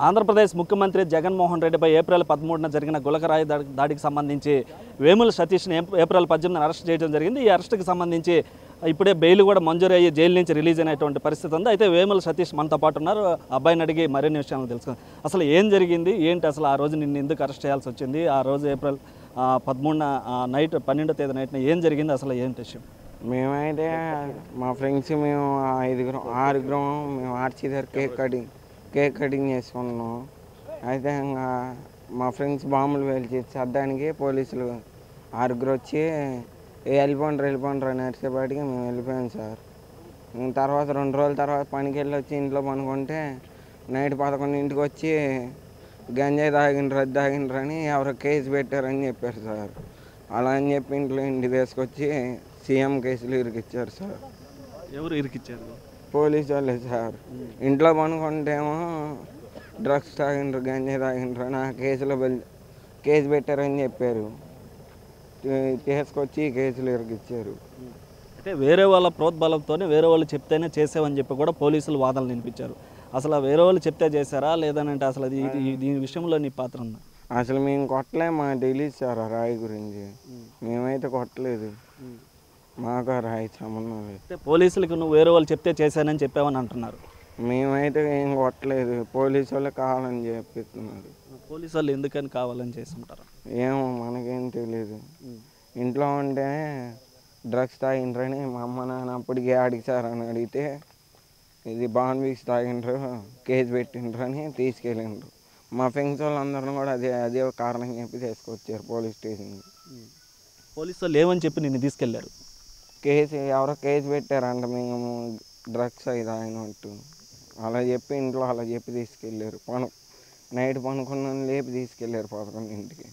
ఆంధ్రప్రదేశ్ ముఖ్యమంత్రి జగన్మోహన్ రెడ్డిపై ఏప్రిల్ 13న జరిగిన గులకరాయి దాడికి సంబంధించి వేముల సతీష్ని ఏప్రిల్ 18న అరెస్ట్ చేయడం జరిగింది. ఈ అరెస్ట్కి సంబంధించి ఇప్పుడే బెయిల్ కూడా మంజూరు అయ్యి జైలు నుంచి రిలీజ్ అయినటువంటి పరిస్థితి ఉంది. అయితే వేముల సతీష్ మనతో పాటు ఉన్నారు. అబ్బాయిని అడిగి మరిన్ని విషయాలు తెలుసుకుందాం. అసలు ఏం జరిగింది, ఏంటి అసలు ఆ రోజు నిన్ను ఎందుకు అరెస్ట్ చేయాల్సి వచ్చింది, ఆ రోజు ఏప్రిల్ 13న నైట్ 12వ తేదీ నైట్న ఏం జరిగింది, అసలు ఏంటి విషయం? మేమైతే మా ఫ్రెండ్స్ మేము ఆరుగురం మేము ఆర్చి దగ్గర కేక్ కటింగ్ చేసుకున్నాం. అయితే ఇంకా మా ఫ్రెండ్స్ బాంబులు పేల్చి చద్దానికి పోలీసులు ఆరుగురు వచ్చి వెళ్ళిపోండ్రు అని అరిసేపాటికి మేము వెళ్ళిపోయాం సార్. తర్వాత 2 రోజుల తర్వాత పనికి వెళ్ళి వచ్చి ఇంట్లో పనుకుంటే నైట్ 11ంటికి వచ్చి గంజాయి తాగిండ్రు అని ఎవరో కేసు పెట్టారని చెప్పారు సార్. అలా అని చెప్పి ఇంటికి తీసుకొచ్చి సీఎం కేసులు ఇరికిచ్చారు సార్. ఎవరు ఇరికిచ్చారు? పోలీసు వాళ్ళే సార్. ఇంట్లో పనుకుంటేమో డ్రగ్స్ తాగిండ్రు, గంజాయి తాగిండ్రు అని ఆ కేసు పెట్టారని చెప్పారు. తీసుకొచ్చి కేసులు ఇరికిచ్చారు. అయితే వేరే వాళ్ళ ప్రోద్బలంతోనే వేరే వాళ్ళు చెప్తేనే చేసావని చెప్పి కూడా పోలీసులు వాదనలు వినిపించారు. అసలు వేరే వాళ్ళు చెప్తే చేశారా లేదనంటే అసలు దీని విషయంలో నీ పాత్ర ఉందా? అసలు మేము కొట్టలే, మా తెలియదు సార్ ఆ రాయి గురించి. మేమైతే కొట్టలేదు, మాకు ఆ రాయి సంబంధం లేదు. పోలీసులకు నువ్వు వేరే వాళ్ళు చెప్తే చేశానని చెప్పావని అంటున్నారు. మేమైతే ఏం కొట్టలేదు, పోలీసు వాళ్ళు కావాలని చెప్పిస్తున్నారు. పోలీసు వాళ్ళు ఎందుకని కావాలని చేస్తుంటారు ఏమో మనకేం తెలియదు. ఇంట్లో ఉంటే డ్రగ్స్ తాగిండ్రని మా అమ్మ నాన్న అప్పటికి ఆడికి సార్ అని అడిగితే ఇది బాన్ వీక్స్ తాగిండ్రు, కేసు పెట్టిండ్రు అని తీసుకెళ్ళిండ్రు. మా ఫ్రెండ్స్ వాళ్ళందరూ కూడా అదే కారణం చెప్పి తీసుకొచ్చారు పోలీస్ స్టేషన్కి. పోలీసు వాళ్ళు ఏమని చెప్పి నిన్ను తీసుకెళ్లారు? ఎవరో కేసు పెట్టారంట, మేము డ్రగ్స్ అయి తాగినట్టు అలా చెప్పి ఇంట్లో అలా చెప్పి తీసుకెళ్ళారు. నైట్ పనుకున్నాను లేపి తీసుకెళ్ళారు 11ంటికి.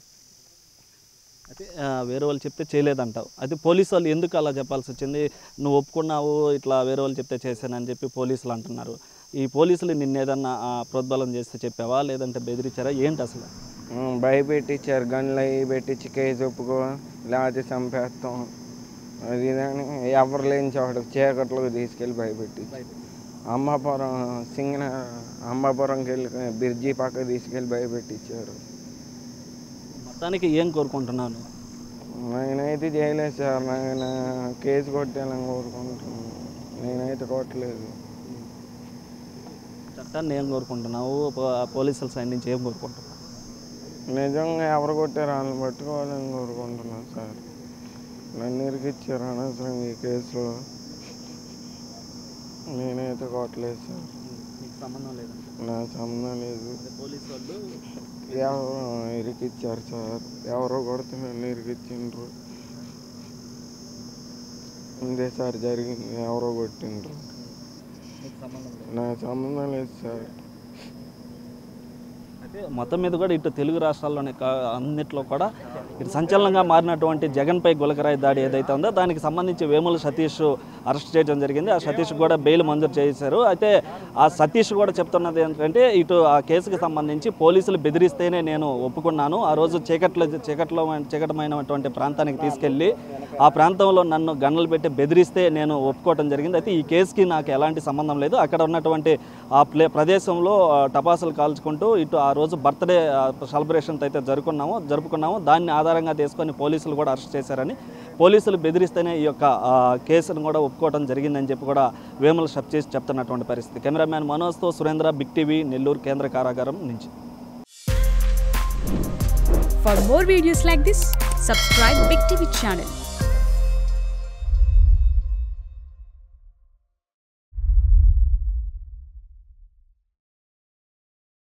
అయితే వేరే వాళ్ళు చెప్తే చేయలేదంటావు. అయితే పోలీసు వాళ్ళు ఎందుకు అలా చెప్పాల్సి వచ్చింది? నువ్వు ఒప్పుకున్నావు ఇట్లా వేరే వాళ్ళు చెప్తే చేశానని చెప్పి పోలీసులు అంటున్నారు. ఈ పోలీసులు నిన్ను ఏదన్నా ప్రోద్బలం చేస్తే చెప్పావా లేదంటే బెదిరించారా, ఏంటి అసలు? భయపెట్టించారు, గన్లు అవి పెట్టించి కేసు ఒప్పుకో లేకపోతే చంపేస్తాం అది ఇదని ఎవరు లేని చోట చీకట్లోకి తీసుకెళ్ళి భయపెట్టించి అంబాపురంకి వెళ్ళి బ్రిడ్జి పక్కకు తీసుకెళ్ళి భయపెట్టించారు. మొత్తానికి ఏం కోరుకుంటున్నాను? నేనైతే చేయలేదు సార్, నేను కేసు కొట్టేయాలని కోరుకుంటున్నాను. నేనైతే కొట్టలేదు. చట్టాన్ని ఏం కోరుకుంటున్నావు? పోలీసుల సైడ్ నుంచి ఏం కోరుకుంటున్నావు? నిజంగా ఎవరు కొట్టారో వాళ్ళని పట్టుకోవాలని కోరుకుంటున్నాను సార్. నన్ను ఇరికిచ్చారు అనవసరం ఈ కేసులో. నేనైతే కొట్టలేదు సార్. సంబంధం లేదు, నా సంబంధం లేదు. పోలీసు వాళ్ళు ఎవరో ఇరికిచ్చారు సార్, ఎవరో కొడితే నన్ను ఇరికిచ్చిండ్రు. అంతే సార్ జరిగింది, ఎవరో కొట్టిండ్రు. నా సంబంధం లేదు సార్. అయితే మొత్తం మీద కూడా ఇటు తెలుగు రాష్ట్రాల్లోనే అన్నిట్లో కూడా ఇటు సంచలనంగా మారినటువంటి జగన్పై గులకరాయి దాడి ఏదైతే ఉందో దానికి సంబంధించి వేముల సతీష్ అరెస్ట్ చేయడం జరిగింది. ఆ సతీష్ కూడా బెయిల్ మంజూరు చేశారు. అయితే ఆ సతీష్ కూడా చెప్తున్నది ఏంటంటే ఇటు ఆ కేసుకి సంబంధించి పోలీసులు బెదిరిస్తేనే నేను ఒప్పుకున్నాను. ఆ రోజు చీకటమైనటువంటి ప్రాంతానికి తీసుకెళ్ళి ఆ ప్రాంతంలో నన్ను గన్నులు పెట్టి బెదిరిస్తే నేను ఒప్పుకోవడం జరిగింది. అయితే ఈ కేసుకి నాకు ఎలాంటి సంబంధం లేదు. అక్కడ ఉన్నటువంటి ఆ ప్రదేశంలో టపాసులు కాల్చుకుంటూ ఇటు ఆ రోజు బర్త్డే సెలబ్రేషన్ అయితే జరుపుకున్నాము. దాన్ని ఆధారంగా తీసుకొని పోలీసులు కూడా అరెస్ట్ చేశారని, పోలీసులు బెదిరిస్తేనే ఈ యొక్క కేసును కూడా ఒప్పుకోవడం జరిగిందని చెప్పి కూడా వేముల సతీష్ చెప్తున్నటువంటి పరిస్థితి. కెమెరామ్యాన్ మనోజ్తో సురేంద్ర, బిగ్ టీవీ, నెల్లూరు కేంద్ర కారాగారం నుంచి. For more videos like this, subscribe Big TV channel.